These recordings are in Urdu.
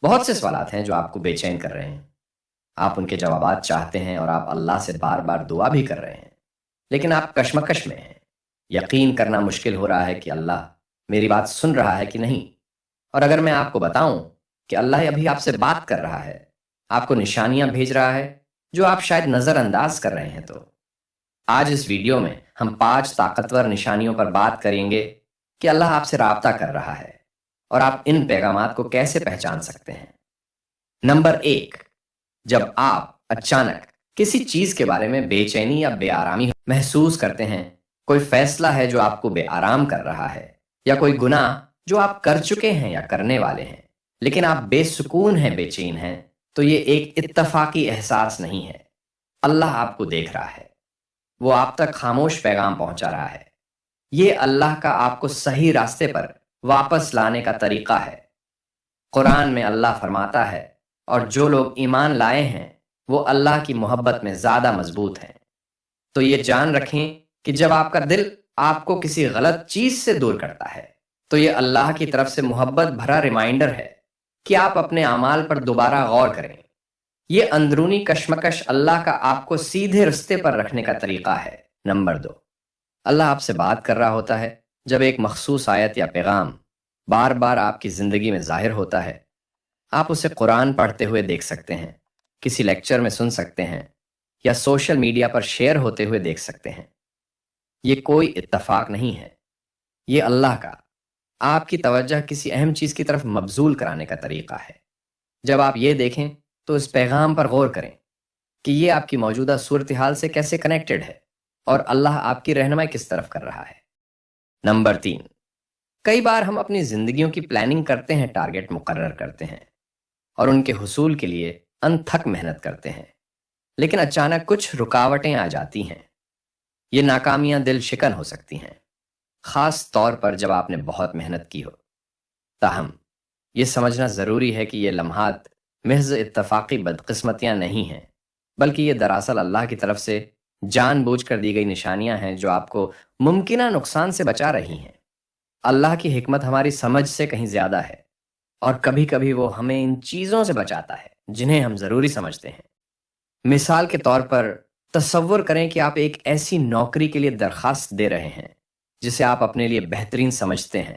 بہت سے سوالات ہیں جو آپ کو بے چین کر رہے ہیں۔ آپ ان کے جوابات چاہتے ہیں اور آپ اللہ سے بار بار دعا بھی کر رہے ہیں، لیکن آپ کشمکش میں ہیں۔ یقین کرنا مشکل ہو رہا ہے کہ اللہ میری بات سن رہا ہے کہ نہیں۔ اور اگر میں آپ کو بتاؤں کہ اللہ ابھی آپ سے بات کر رہا ہے، آپ کو نشانیاں بھیج رہا ہے جو آپ شاید نظر انداز کر رہے ہیں، تو آج اس ویڈیو میں ہم 5 طاقتور نشانیوں پر بات کریں گے کہ اللہ آپ سے رابطہ کر رہا ہے اور آپ ان پیغامات کو کیسے پہچان سکتے ہیں۔ نمبر 1، جب آپ اچانک کسی چیز کے بارے میں بے چینی یا بے آرامی محسوس کرتے ہیں، کوئی فیصلہ ہے جو آپ کو بے آرام کر رہا ہے، یا کوئی گناہ جو آپ کر چکے ہیں یا کرنے والے ہیں لیکن آپ بے سکون ہیں، بے چین ہیں، تو یہ ایک اتفاقی احساس نہیں ہے۔ اللہ آپ کو دیکھ رہا ہے، وہ آپ تک خاموش پیغام پہنچا رہا ہے۔ یہ اللہ کا آپ کو صحیح راستے پر واپس لانے کا طریقہ ہے۔ قرآن میں اللہ فرماتا ہے، اور جو لوگ ایمان لائے ہیں وہ اللہ کی محبت میں زیادہ مضبوط ہیں۔ تو یہ جان رکھیں کہ جب آپ کا دل آپ کو کسی غلط چیز سے دور کرتا ہے تو یہ اللہ کی طرف سے محبت بھرا ریمائنڈر ہے کہ آپ اپنے اعمال پر دوبارہ غور کریں۔ یہ اندرونی کشمکش اللہ کا آپ کو سیدھے رستے پر رکھنے کا طریقہ ہے۔ نمبر 2، اللہ آپ سے بات کر رہا ہوتا ہے جب ایک مخصوص آیت یا پیغام بار بار آپ کی زندگی میں ظاہر ہوتا ہے۔ آپ اسے قرآن پڑھتے ہوئے دیکھ سکتے ہیں، کسی لیکچر میں سن سکتے ہیں، یا سوشل میڈیا پر شیئر ہوتے ہوئے دیکھ سکتے ہیں۔ یہ کوئی اتفاق نہیں ہے، یہ اللہ کا آپ کی توجہ کسی اہم چیز کی طرف مبذول کرانے کا طریقہ ہے۔ جب آپ یہ دیکھیں تو اس پیغام پر غور کریں کہ یہ آپ کی موجودہ صورتحال سے کیسے کنیکٹڈ ہے اور اللہ آپ کی رہنمائی کس طرف کر رہا ہے۔ نمبر 3، کئی بار ہم اپنی زندگیوں کی پلاننگ کرتے ہیں، ٹارگٹ مقرر کرتے ہیں اور ان کے حصول کے لیے انتھک محنت کرتے ہیں، لیکن اچانک کچھ رکاوٹیں آ جاتی ہیں۔ یہ ناکامیاں دل شکن ہو سکتی ہیں، خاص طور پر جب آپ نے بہت محنت کی ہو۔ تاہم یہ سمجھنا ضروری ہے کہ یہ لمحات محض اتفاقی بدقسمتیاں نہیں ہیں، بلکہ یہ دراصل اللہ کی طرف سے جان بوجھ کر دی گئی نشانیاں ہیں جو آپ کو ممکنہ نقصان سے بچا رہی ہیں۔ اللہ کی حکمت ہماری سمجھ سے کہیں زیادہ ہے، اور کبھی کبھی وہ ہمیں ان چیزوں سے بچاتا ہے جنہیں ہم ضروری سمجھتے ہیں۔ مثال کے طور پر تصور کریں کہ آپ ایک ایسی نوکری کے لیے درخواست دے رہے ہیں جسے آپ اپنے لیے بہترین سمجھتے ہیں،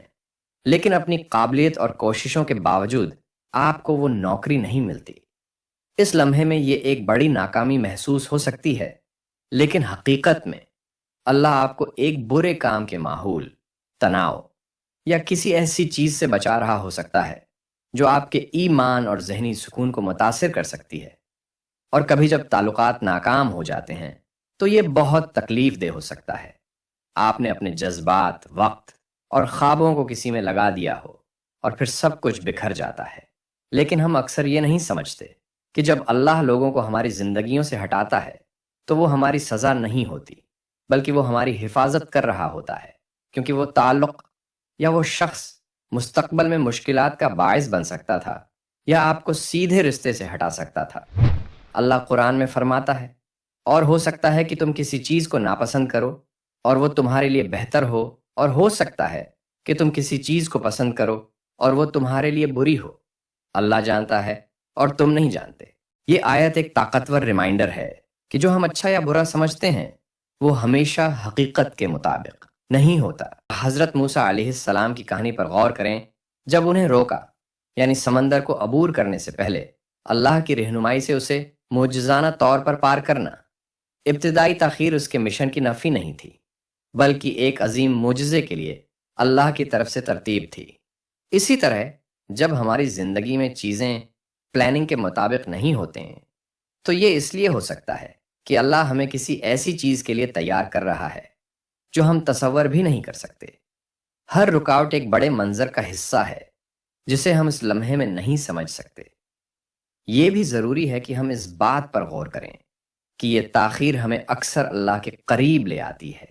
لیکن اپنی قابلیت اور کوششوں کے باوجود آپ کو وہ نوکری نہیں ملتی۔ اس لمحے میں یہ ایک بڑی ناکامی محسوس ہو سکتی ہے، لیکن حقیقت میں اللہ آپ کو ایک برے کام کے ماحول، تناؤ یا کسی ایسی چیز سے بچا رہا ہو سکتا ہے جو آپ کے ایمان اور ذہنی سکون کو متاثر کر سکتی ہے۔ اور کبھی جب تعلقات ناکام ہو جاتے ہیں تو یہ بہت تکلیف دہ ہو سکتا ہے۔ آپ نے اپنے جذبات، وقت اور خوابوں کو کسی میں لگا دیا ہو اور پھر سب کچھ بکھر جاتا ہے۔ لیکن ہم اکثر یہ نہیں سمجھتے کہ جب اللہ لوگوں کو ہماری زندگیوں سے ہٹاتا ہے تو وہ ہماری سزا نہیں ہوتی، بلکہ وہ ہماری حفاظت کر رہا ہوتا ہے، کیونکہ وہ تعلق یا وہ شخص مستقبل میں مشکلات کا باعث بن سکتا تھا یا آپ کو سیدھے رستے سے ہٹا سکتا تھا۔ اللہ قرآن میں فرماتا ہے، اور ہو سکتا ہے کہ تم کسی چیز کو ناپسند کرو اور وہ تمہارے لیے بہتر ہو، اور ہو سکتا ہے کہ تم کسی چیز کو پسند کرو اور وہ تمہارے لیے بری ہو۔ اللہ جانتا ہے اور تم نہیں جانتے۔ یہ آیت ایک طاقتور ریمائنڈر ہے کہ جو ہم اچھا یا برا سمجھتے ہیں وہ ہمیشہ حقیقت کے مطابق نہیں ہوتا۔ حضرت موسیٰ علیہ السلام کی کہانی پر غور کریں۔ جب انہیں روکا، یعنی سمندر کو عبور کرنے سے پہلے اللہ کی رہنمائی سے اسے معجزانہ طور پر پار کرنا، ابتدائی تاخیر اس کے مشن کی نفی نہیں تھی، بلکہ ایک عظیم معجزے کے لیے اللہ کی طرف سے ترتیب تھی۔ اسی طرح جب ہماری زندگی میں چیزیں پلاننگ کے مطابق نہیں ہوتے ہیں تو یہ اس لیے ہو سکتا ہے کہ اللہ ہمیں کسی ایسی چیز کے لیے تیار کر رہا ہے جو ہم تصور بھی نہیں کر سکتے۔ ہر رکاوٹ ایک بڑے منظر کا حصہ ہے جسے ہم اس لمحے میں نہیں سمجھ سکتے۔ یہ بھی ضروری ہے کہ ہم اس بات پر غور کریں کہ یہ تاخیر ہمیں اکثر اللہ کے قریب لے آتی ہے۔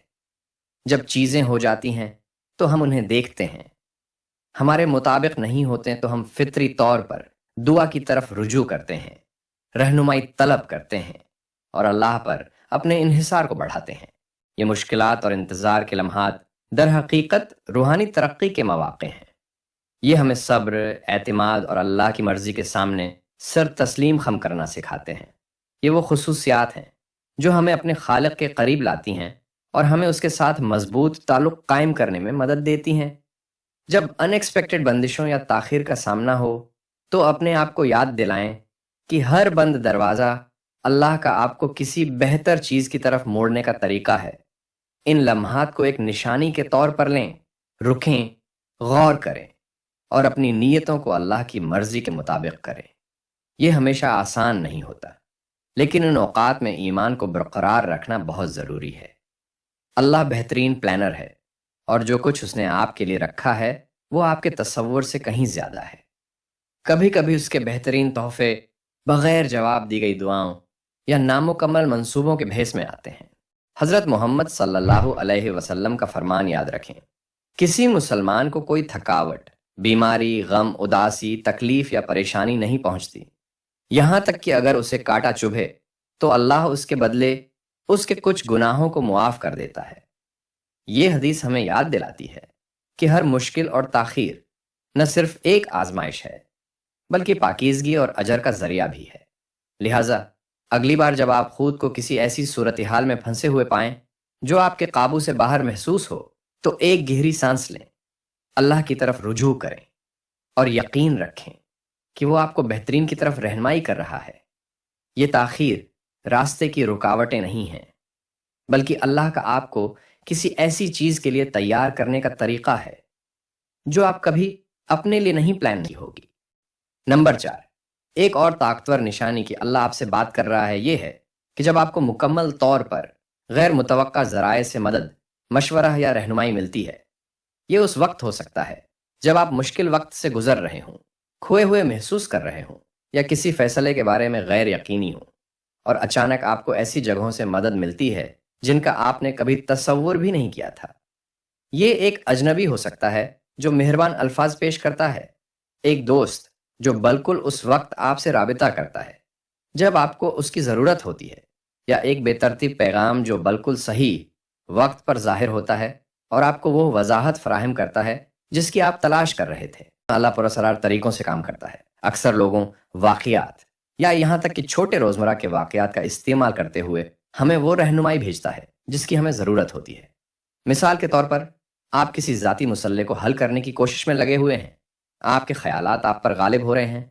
جب چیزیں ہو جاتی ہیں تو ہم انہیں دیکھتے ہیں، ہمارے مطابق نہیں ہوتے تو ہم فطری طور پر دعا کی طرف رجوع کرتے ہیں، رہنمائی طلب کرتے ہیں اور اللہ پر اپنے انحصار کو بڑھاتے ہیں۔ یہ مشکلات اور انتظار کے لمحات در حقیقت روحانی ترقی کے مواقع ہیں۔ یہ ہمیں صبر، اعتماد اور اللہ کی مرضی کے سامنے سر تسلیم خم کرنا سکھاتے ہیں۔ یہ وہ خصوصیات ہیں جو ہمیں اپنے خالق کے قریب لاتی ہیں اور ہمیں اس کے ساتھ مضبوط تعلق قائم کرنے میں مدد دیتی ہیں۔ جب ان ایکسپیکٹڈ بندشوں یا تاخیر کا سامنا ہو تو اپنے آپ کو یاد دلائیں کہ ہر بند دروازہ اللہ کا آپ کو کسی بہتر چیز کی طرف موڑنے کا طریقہ ہے۔ ان لمحات کو ایک نشانی کے طور پر لیں، رکیں، غور کریں اور اپنی نیتوں کو اللہ کی مرضی کے مطابق کریں۔ یہ ہمیشہ آسان نہیں ہوتا، لیکن ان اوقات میں ایمان کو برقرار رکھنا بہت ضروری ہے۔ اللہ بہترین پلانر ہے اور جو کچھ اس نے آپ کے لیے رکھا ہے وہ آپ کے تصور سے کہیں زیادہ ہے۔ کبھی کبھی اس کے بہترین تحفے بغیر جواب دی گئی دعاؤں یا نامکمل منصوبوں کے بھیس میں آتے ہیں۔ حضرت محمد صلی اللہ علیہ وسلم کا فرمان یاد رکھیں، کسی مسلمان کو کوئی تھکاوٹ، بیماری، غم، اداسی، تکلیف یا پریشانی نہیں پہنچتی، یہاں تک کہ اگر اسے کاٹا چبھے تو اللہ اس کے بدلے اس کے کچھ گناہوں کو معاف کر دیتا ہے۔ یہ حدیث ہمیں یاد دلاتی ہے کہ ہر مشکل اور تاخیر نہ صرف ایک آزمائش ہے بلکہ پاکیزگی اور اجر کا ذریعہ بھی ہے۔ لہٰذا اگلی بار جب آپ خود کو کسی ایسی صورتحال میں پھنسے ہوئے پائیں جو آپ کے قابو سے باہر محسوس ہو تو ایک گہری سانس لیں، اللہ کی طرف رجوع کریں اور یقین رکھیں کہ وہ آپ کو بہترین کی طرف رہنمائی کر رہا ہے۔ یہ تاخیر راستے کی رکاوٹیں نہیں ہیں، بلکہ اللہ کا آپ کو کسی ایسی چیز کے لیے تیار کرنے کا طریقہ ہے جو آپ کبھی اپنے لیے نہیں پلان کی ہوگی۔ نمبر 4، ایک اور طاقتور نشانی کہ اللہ آپ سے بات کر رہا ہے یہ ہے کہ جب آپ کو مکمل طور پر غیر متوقع ذرائع سے مدد، مشورہ یا رہنمائی ملتی ہے۔ یہ اس وقت ہو سکتا ہے جب آپ مشکل وقت سے گزر رہے ہوں، کھوئے ہوئے محسوس کر رہے ہوں یا کسی فیصلے کے بارے میں غیر یقینی ہوں، اور اچانک آپ کو ایسی جگہوں سے مدد ملتی ہے جن کا آپ نے کبھی تصور بھی نہیں کیا تھا۔ یہ ایک اجنبی ہو سکتا ہے جو مہربان الفاظ پیش کرتا ہے، ایک دوست جو بالکل اس وقت آپ سے رابطہ کرتا ہے جب آپ کو اس کی ضرورت ہوتی ہے، یا ایک بے ترتیب پیغام جو بالکل صحیح وقت پر ظاہر ہوتا ہے اور آپ کو وہ وضاحت فراہم کرتا ہے جس کی آپ تلاش کر رہے تھے۔ اللہ پراسرار طریقوں سے کام کرتا ہے۔ اکثر لوگوں، واقعات یا یہاں تک کہ چھوٹے روزمرہ کے واقعات کا استعمال کرتے ہوئے ہمیں وہ رہنمائی بھیجتا ہے جس کی ہمیں ضرورت ہوتی ہے۔ مثال کے طور پر آپ کسی ذاتی مسئلے کو حل کرنے کی کوشش میں لگے ہوئے ہیں، آپ کے خیالات آپ پر غالب ہو رہے ہیں،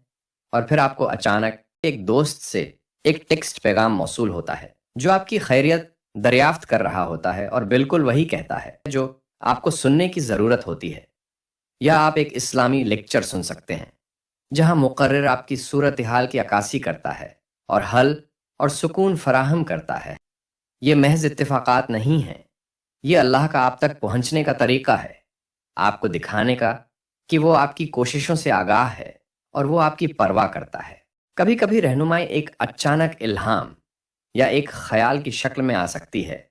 اور پھر آپ کو اچانک ایک دوست سے ایک ٹیکسٹ پیغام موصول ہوتا ہے جو آپ کی خیریت دریافت کر رہا ہوتا ہے اور بالکل وہی کہتا ہے جو آپ کو سننے کی ضرورت ہوتی ہے۔ یا آپ ایک اسلامی لیکچر سن سکتے ہیں جہاں مقرر آپ کی صورتحال کی عکاسی کرتا ہے اور حل اور سکون فراہم کرتا ہے۔ یہ محض اتفاقات نہیں ہیں، یہ اللہ کا آپ تک پہنچنے کا طریقہ ہے، آپ کو دکھانے کا کہ وہ آپ کی کوششوں سے آگاہ ہے اور وہ آپ کی پرواہ کرتا ہے۔ کبھی کبھی رہنمائی ایک اچانک الہام یا ایک خیال کی شکل میں آ سکتی ہے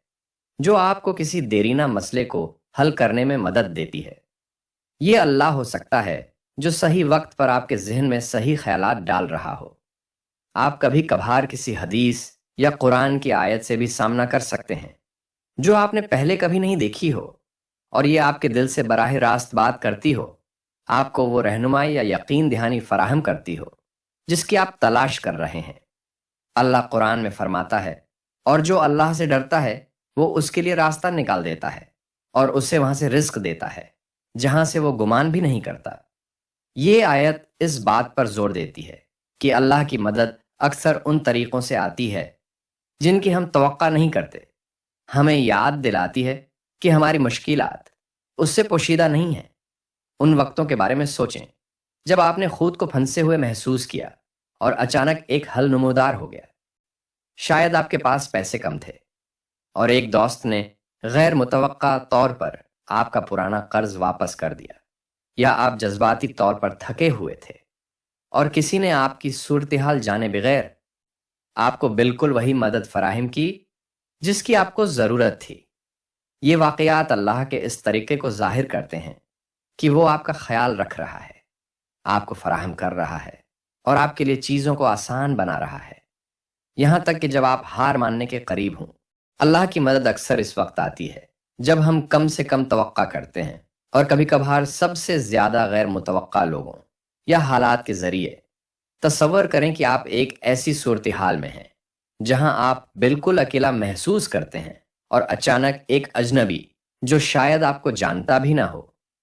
جو آپ کو کسی دیرینہ مسئلے کو حل کرنے میں مدد دیتی ہے۔ یہ اللہ ہو سکتا ہے جو صحیح وقت پر آپ کے ذہن میں صحیح خیالات ڈال رہا ہو۔ آپ کبھی کبھار کسی حدیث یا قرآن کی آیت سے بھی سامنا کر سکتے ہیں جو آپ نے پہلے کبھی نہیں دیکھی ہو، اور یہ آپ کے دل سے براہ راست بات کرتی ہو، آپ کو وہ رہنمائی یا یقین دہانی فراہم کرتی ہو جس کی آپ تلاش کر رہے ہیں۔ اللہ قرآن میں فرماتا ہے، اور جو اللہ سے ڈرتا ہے وہ اس کے لیے راستہ نکال دیتا ہے اور اسے وہاں سے رزق دیتا ہے جہاں سے وہ گمان بھی نہیں کرتا۔ یہ آیت اس بات پر زور دیتی ہے کہ اللہ کی مدد اکثر ان طریقوں سے آتی ہے جن کی ہم توقع نہیں کرتے۔ ہمیں یاد دلاتی ہے کہ ہماری مشکلات اس سے پوشیدہ نہیں ہیں۔ ان وقتوں کے بارے میں سوچیں جب آپ نے خود کو پھنسے ہوئے محسوس کیا اور اچانک ایک حل نمودار ہو گیا۔ شاید آپ کے پاس پیسے کم تھے اور ایک دوست نے غیر متوقع طور پر آپ کا پرانا قرض واپس کر دیا، یا آپ جذباتی طور پر تھکے ہوئے تھے اور کسی نے آپ کی صورتحال جانے بغیر آپ کو بالکل وہی مدد فراہم کی جس کی آپ کو ضرورت تھی۔ یہ واقعات اللہ کے اس طریقے کو ظاہر کرتے ہیں کہ وہ آپ کا خیال رکھ رہا ہے، آپ کو فراہم کر رہا ہے اور آپ کے لیے چیزوں کو آسان بنا رہا ہے، یہاں تک کہ جب آپ ہار ماننے کے قریب ہوں۔ اللہ کی مدد اکثر اس وقت آتی ہے جب ہم کم سے کم توقع کرتے ہیں اور کبھی کبھار سب سے زیادہ غیر متوقع لوگوں یا حالات کے ذریعے۔ تصور کریں کہ آپ ایک ایسی صورتحال میں ہیں جہاں آپ بالکل اکیلا محسوس کرتے ہیں، اور اچانک ایک اجنبی جو شاید آپ کو جانتا بھی نہ ہو،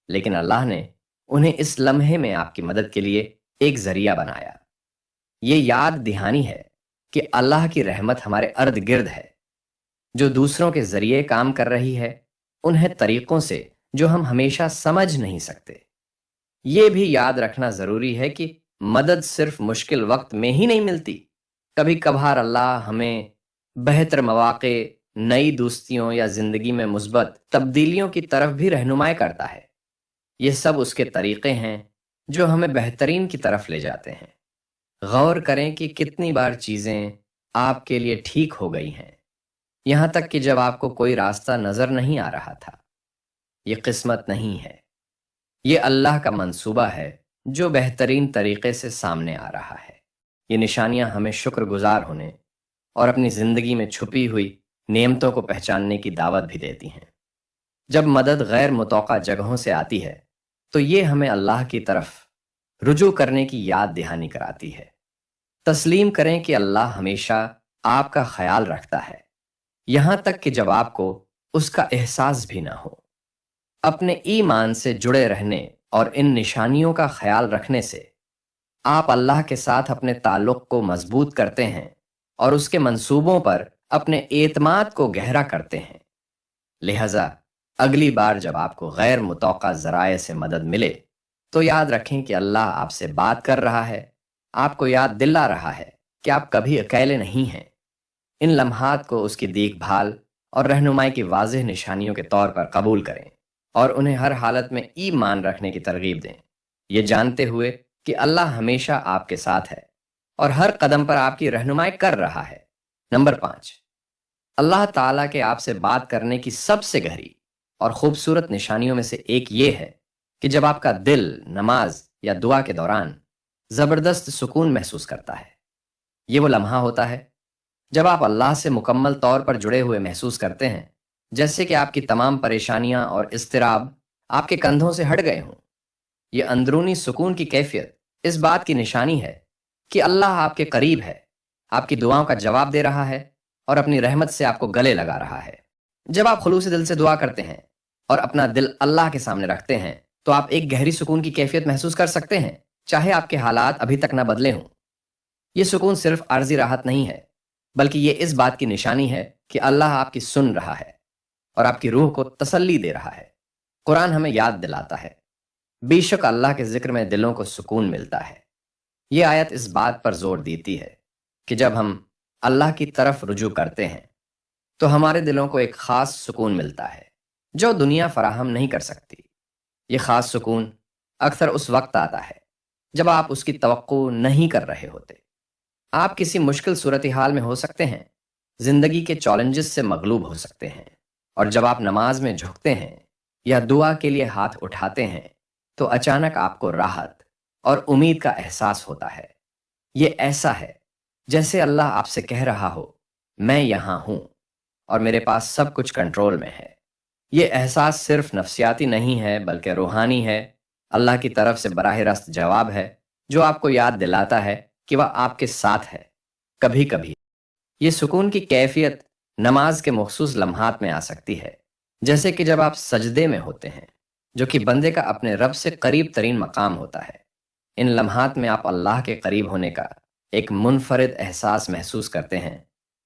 لیکن اللہ نے انہیں اس لمحے میں آپ کی مدد کے لیے ایک ذریعہ بنایا۔ یہ یاد دہانی ہے کہ اللہ کی رحمت ہمارے ارد گرد ہے، جو دوسروں کے ذریعے کام کر رہی ہے، انہیں طریقوں سے جو ہم ہمیشہ سمجھ نہیں سکتے۔ یہ بھی یاد رکھنا ضروری ہے کہ مدد صرف مشکل وقت میں ہی نہیں ملتی، کبھی کبھار اللہ ہمیں بہتر مواقع، نئی دوستیوں یا زندگی میں مثبت تبدیلیوں کی طرف بھی رہنمائی کرتا ہے۔ یہ سب اس کے طریقے ہیں جو ہمیں بہترین کی طرف لے جاتے ہیں۔ غور کریں کہ کتنی بار چیزیں آپ کے لیے ٹھیک ہو گئی ہیں، یہاں تک کہ جب آپ کو کوئی راستہ نظر نہیں آ رہا تھا۔ یہ قسمت نہیں ہے، یہ اللہ کا منصوبہ ہے جو بہترین طریقے سے سامنے آ رہا ہے۔ یہ نشانیاں ہمیں شکر گزار ہونے اور اپنی زندگی میں چھپی ہوئی نعمتوں کو پہچاننے کی دعوت بھی دیتی ہیں۔ جب مدد غیر متوقع جگہوں سے آتی ہے تو یہ ہمیں اللہ کی طرف رجوع کرنے کی یاد دہانی کراتی ہے۔ تسلیم کریں کہ اللہ ہمیشہ آپ کا خیال رکھتا ہے، یہاں تک کہ جب آپ کو اس کا احساس بھی نہ ہو۔ اپنے ایمان سے جڑے رہنے اور ان نشانیوں کا خیال رکھنے سے آپ اللہ کے ساتھ اپنے تعلق کو مضبوط کرتے ہیں اور اس کے منصوبوں پر اپنے اعتماد کو گہرا کرتے ہیں۔ لہذا اگلی بار جب آپ کو غیر متوقع ذرائع سے مدد ملے تو یاد رکھیں کہ اللہ آپ سے بات کر رہا ہے، آپ کو یاد دلا رہا ہے کہ آپ کبھی اکیلے نہیں ہیں۔ ان لمحات کو اس کی دیکھ بھال اور رہنمائی کی واضح نشانیوں کے طور پر قبول کریں اور انہیں ہر حالت میں ایمان رکھنے کی ترغیب دیں، یہ جانتے ہوئے کہ اللہ ہمیشہ آپ کے ساتھ ہے اور ہر قدم پر آپ کی رہنمائی کر رہا ہے۔ نمبر 5، اللہ تعالیٰ کے آپ سے بات کرنے کی سب سے گہری اور خوبصورت نشانیوں میں سے ایک یہ ہے کہ جب آپ کا دل نماز یا دعا کے دوران زبردست سکون محسوس کرتا ہے۔ یہ وہ لمحہ ہوتا ہے جب آپ اللہ سے مکمل طور پر جڑے ہوئے محسوس کرتے ہیں، جیسے کہ آپ کی تمام پریشانیاں اور اضطراب آپ کے کندھوں سے ہٹ گئے ہوں۔ یہ اندرونی سکون کی کیفیت اس بات کی نشانی ہے کہ اللہ آپ کے قریب ہے، آپ کی دعاؤں کا جواب دے رہا ہے اور اپنی رحمت سے آپ کو گلے لگا رہا ہے۔ جب آپ خلوص دل سے دعا کرتے ہیں اور اپنا دل اللہ کے سامنے رکھتے ہیں تو آپ ایک گہری سکون کی کیفیت محسوس کر سکتے ہیں، چاہے آپ کے حالات ابھی تک نہ بدلے ہوں۔ یہ سکون صرف عارضی راحت نہیں ہے، بلکہ یہ اس بات کی نشانی ہے کہ اللہ آپ کی سن رہا ہے اور آپ کی روح کو تسلی دے رہا ہے۔ قرآن ہمیں یاد دلاتا ہے، بے شک اللہ کے ذکر میں دلوں کو سکون ملتا ہے۔ یہ آیت اس بات پر زور دیتی ہے کہ جب ہم اللہ کی طرف رجوع کرتے ہیں تو ہمارے دلوں کو ایک خاص سکون ملتا ہے جو دنیا فراہم نہیں کر سکتی۔ یہ خاص سکون اکثر اس وقت آتا ہے جب آپ اس کی توقع نہیں کر رہے ہوتے۔ آپ کسی مشکل صورتحال میں ہو سکتے ہیں، زندگی کے چیلنجز سے مغلوب ہو سکتے ہیں، اور جب آپ نماز میں جھکتے ہیں یا دعا کے لیے ہاتھ اٹھاتے ہیں تو اچانک آپ کو راحت اور امید کا احساس ہوتا ہے۔ یہ ایسا ہے جیسے اللہ آپ سے کہہ رہا ہو، میں یہاں ہوں اور میرے پاس سب کچھ کنٹرول میں ہے۔ یہ احساس صرف نفسیاتی نہیں ہے بلکہ روحانی ہے، اللہ کی طرف سے براہ راست جواب ہے جو آپ کو یاد دلاتا ہے کہ وہ آپ کے ساتھ ہے۔ کبھی کبھی یہ سکون کی کیفیت نماز کے مخصوص لمحات میں آ سکتی ہے، جیسے کہ جب آپ سجدے میں ہوتے ہیں، جو کہ بندے کا اپنے رب سے قریب ترین مقام ہوتا ہے۔ ان لمحات میں آپ اللہ کے قریب ہونے کا ایک منفرد احساس محسوس کرتے ہیں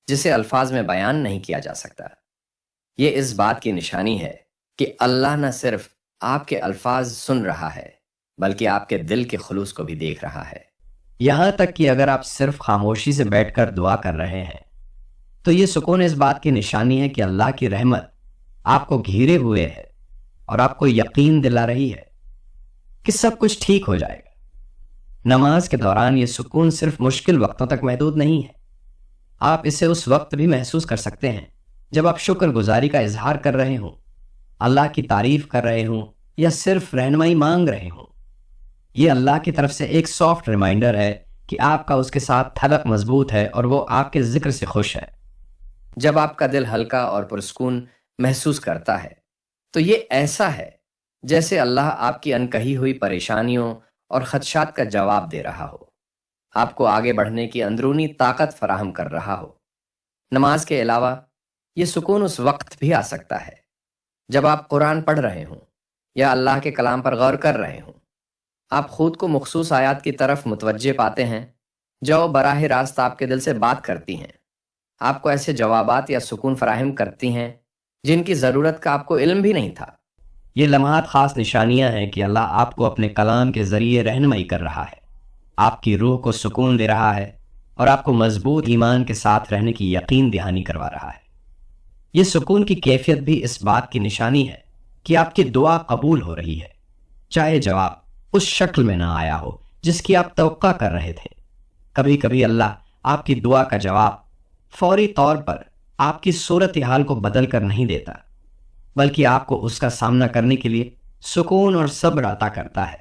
جسے الفاظ میں بیان نہیں کیا جا سکتا۔ یہ اس بات کی نشانی ہے کہ اللہ نہ صرف آپ کے الفاظ سن رہا ہے بلکہ آپ کے دل کے خلوص کو بھی دیکھ رہا ہے۔ یہاں تک کہ اگر آپ صرف خاموشی سے بیٹھ کر دعا کر رہے ہیں تو یہ سکون اس بات کی نشانی ہے کہ اللہ کی رحمت آپ کو گھیرے ہوئے ہے اور آپ کو یقین دلا رہی ہے کہ سب کچھ ٹھیک ہو جائے گا۔ نماز کے دوران یہ سکون صرف مشکل وقتوں تک محدود نہیں ہے، آپ اسے اس وقت بھی محسوس کر سکتے ہیں جب آپ شکر گزاری کا اظہار کر رہے ہوں، اللہ کی تعریف کر رہے ہوں یا صرف رہنمائی مانگ رہے ہوں۔ یہ اللہ کی طرف سے ایک سافٹ ریمائنڈر ہے کہ آپ کا اس کے ساتھ تعلق مضبوط ہے اور وہ آپ کے ذکر سے خوش ہے۔ جب آپ کا دل ہلکا اور پرسکون محسوس کرتا ہے تو یہ ایسا ہے جیسے اللہ آپ کی انکہی ہوئی پریشانیوں اور خدشات کا جواب دے رہا ہو، آپ کو آگے بڑھنے کی اندرونی طاقت فراہم کر رہا ہو۔ نماز کے علاوہ یہ سکون اس وقت بھی آ سکتا ہے جب آپ قرآن پڑھ رہے ہوں یا اللہ کے کلام پر غور کر رہے ہوں۔ آپ خود کو مخصوص آیات کی طرف متوجہ پاتے ہیں جو براہ راست آپ کے دل سے بات کرتی ہیں، آپ کو ایسے جوابات یا سکون فراہم کرتی ہیں جن کی ضرورت کا آپ کو علم بھی نہیں تھا۔ یہ لمحات خاص نشانیاں ہیں کہ اللہ آپ کو اپنے کلام کے ذریعے رہنمائی کر رہا ہے، آپ کی روح کو سکون دے رہا ہے اور آپ کو مضبوط ایمان کے ساتھ رہنے کی یقین دہانی کروا رہا ہے۔ یہ سکون کی کیفیت بھی اس بات کی نشانی ہے کہ آپ کی دعا قبول ہو رہی ہے، چاہے جواب اس شکل میں نہ آیا ہو جس کی آپ توقع کر رہے تھے۔ کبھی کبھی اللہ آپ کی دعا کا جواب فوری طور پر آپ کی صورتحال کو بدل کر نہیں دیتا، بلکہ آپ کو اس کا سامنا کرنے کے لیے سکون اور صبر عطا کرتا ہے۔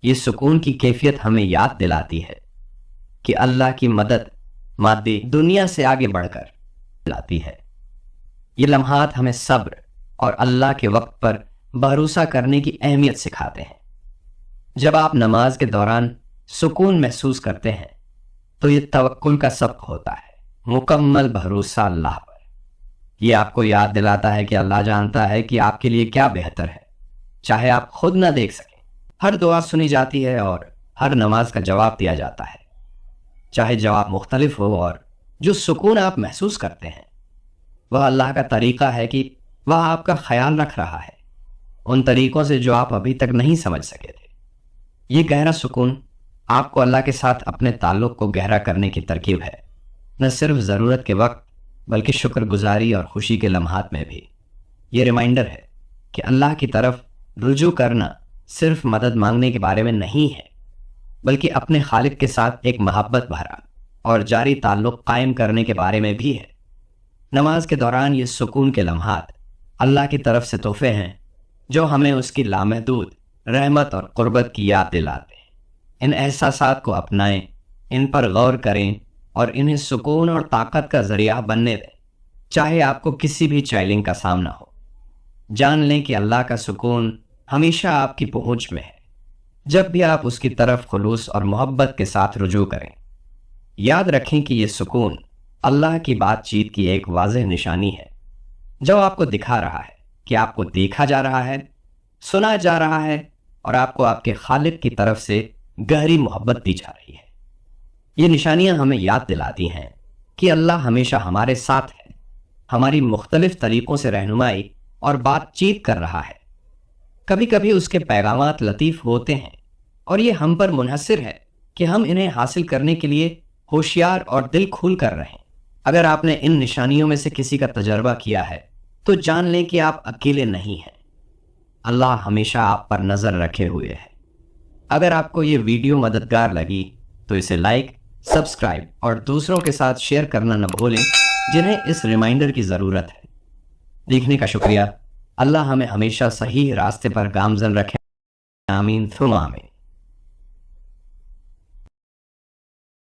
یہ سکون کی کیفیت ہمیں یاد دلاتی ہے کہ اللہ کی مدد مادی دنیا سے آگے بڑھ کر لاتی ہے۔ یہ لمحات ہمیں صبر اور اللہ کے وقت پر بھروسہ کرنے کی اہمیت سکھاتے ہیں۔ جب آپ نماز کے دوران سکون محسوس کرتے ہیں تو یہ توکل کا سبق ہوتا ہے، مکمل بھروسہ اللہ پر۔ یہ آپ کو یاد دلاتا ہے کہ اللہ جانتا ہے کہ آپ کے لیے کیا بہتر ہے، چاہے آپ خود نہ دیکھ سکیں۔ ہر دعا سنی جاتی ہے اور ہر نماز کا جواب دیا جاتا ہے، چاہے جواب مختلف ہو، اور جو سکون آپ محسوس کرتے ہیں وہ اللہ کا طریقہ ہے کہ وہ آپ کا خیال رکھ رہا ہے ان طریقوں سے جو آپ ابھی تک نہیں سمجھ سکے تھے۔ یہ گہرا سکون آپ کو اللہ کے ساتھ اپنے تعلق کو گہرا کرنے کی ترکیب ہے، نہ صرف ضرورت کے وقت بلکہ شکر گزاری اور خوشی کے لمحات میں بھی۔ یہ ریمائنڈر ہے کہ اللہ کی طرف رجوع کرنا صرف مدد مانگنے کے بارے میں نہیں ہے، بلکہ اپنے خالق کے ساتھ ایک محبت بھرا اور جاری تعلق قائم کرنے کے بارے میں بھی ہے۔ نماز کے دوران یہ سکون کے لمحات اللہ کی طرف سے تحفے ہیں جو ہمیں اس کی لامحدود رحمت اور قربت کی یاد دلاتے ہیں۔ ان احساسات کو اپنائیں، ان پر غور کریں اور انہیں سکون اور طاقت کا ذریعہ بننے دیں، چاہے آپ کو کسی بھی چیلنج کا سامنا ہو۔ جان لیں کہ اللہ کا سکون ہمیشہ آپ کی پہنچ میں ہے جب بھی آپ اس کی طرف خلوص اور محبت کے ساتھ رجوع کریں۔ یاد رکھیں کہ یہ سکون اللہ کی بات چیت کی ایک واضح نشانی ہے جو آپ کو دکھا رہا ہے کہ آپ کو دیکھا جا رہا ہے، سنا جا رہا ہے اور آپ کو آپ کے خالق کی طرف سے گہری محبت دی جا رہی ہے۔ یہ نشانیاں ہمیں یاد دلاتی ہیں کہ اللہ ہمیشہ ہمارے ساتھ ہے، ہماری مختلف طریقوں سے رہنمائی اور بات چیت کر رہا ہے۔ کبھی کبھی اس کے پیغامات لطیف ہوتے ہیں اور یہ ہم پر منحصر ہے کہ ہم انہیں حاصل کرنے کے لیے ہوشیار اور دل کھول کر رہیں۔ اگر آپ نے ان نشانیوں میں سے کسی کا تجربہ کیا ہے تو جان لیں کہ آپ اکیلے نہیں ہیں، اللہ ہمیشہ آپ پر نظر رکھے ہوئے ہے۔ اگر آپ کو یہ ویڈیو مددگار لگی تو اسے لائک، سبسکرائب اور دوسروں کے ساتھ شیئر کرنا نہ بھولیں جنہیں اس ریمائنڈر کی ضرورت ہے۔ دیکھنے کا شکریہ۔ اللہ ہمیں ہمیشہ صحیح راستے پر گامزن رکھے۔ آمین ثم آمین۔